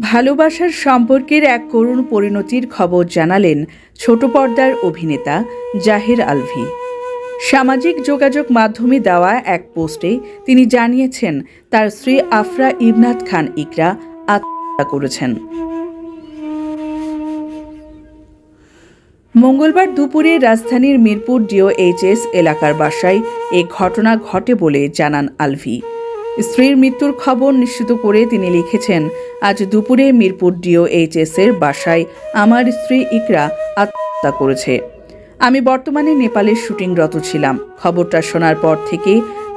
ভালোবাসার সম্পর্কের এক করুণ পরিণতির খবর জানালেন ছোট পর্দার অভিনেতা জাহির আলভী। সামাজিক যোগাযোগ মাধ্যমে দেওয়া এক পোস্টে তিনি জানিয়েছেন তার স্ত্রী আফরা ইবনাত খান ইকরা আত্মহত্যা করেছেন। মঙ্গলবার দুপুরে রাজধানীর মিরপুর DOHS এলাকার বাসায় এ ঘটনা ঘটে বলে জানান আলভী। স্ত্রীর মৃত্যুর খবর নিশ্চিত করে তিনি লিখেছেন, আজ দুপুরে মিরপুর DOHS এর বাসায় আমার স্ত্রী ইকরা আত্মহত্যা করেছে। আমি বর্তমানে নেপালের শুটিংরত ছিলাম। খবরটা শোনার পর থেকে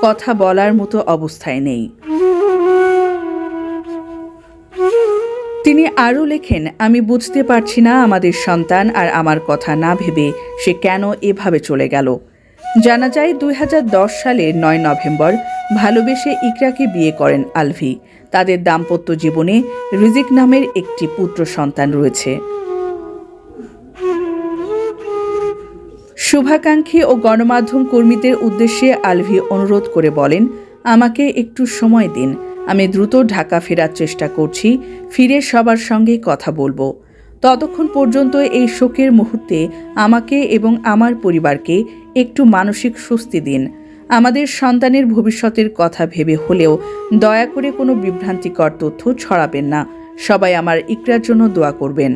কথা বলার মতো অবস্থায় নেই। তিনি আরও লেখেন, আমি বুঝতে পারছি না আমাদের সন্তান আর আমার কথা না ভেবে সে কেন এভাবে চলে গেল। জানা যায় 2010 সালের 9 নভেম্বর ভালোবেসে ইকরাকে বিয়ে করেন আলভী। তাদের দাম্পত্য জীবনে রিজিক নামের একটি পুত্র সন্তান রয়েছে। শুভাকাঙ্ক্ষী ও গণমাধ্যম কর্মীদের উদ্দেশ্যে আলভী অনুরোধ করে বলেন, আমাকে একটু সময় দিন। আমি দ্রুত ঢাকা ফেরার চেষ্টা করছি, ফিরে সবার সঙ্গে কথা বলবো। ততক্ষণ পর্যন্ত এই শোকের মুহূর্তে আমাকে এবং আমার পরিবারকে একটু মানসিক স্বস্তি দিন। আমাদের সন্তানের ভবিষ্যতের কথা ভেবে হলেও দয়া করে কোনো বিভ্রান্তিকর তথ্য ছড়াবেন না। সবাই আমার ইকরার জন্য দোয়া করবেন।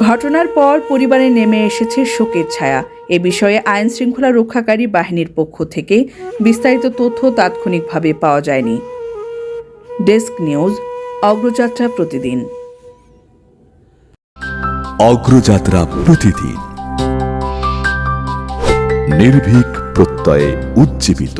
ঘটনার পর পরিবারে নেমে এসেছে শোকের ছায়া। এ বিষয়ে আইন শৃঙ্খলা রক্ষাকারী বাহিনীর পক্ষ থেকে বিস্তারিত তথ্য তাৎক্ষণিকভাবে পাওয়া যায়নি। ডেস্ক নিউজ, অগ্রযাত্রা প্রতিদিন। অগ্রযাত্রা প্রতিদিন, নির্ভীক প্রত্যয়ে উজ্জীবিত।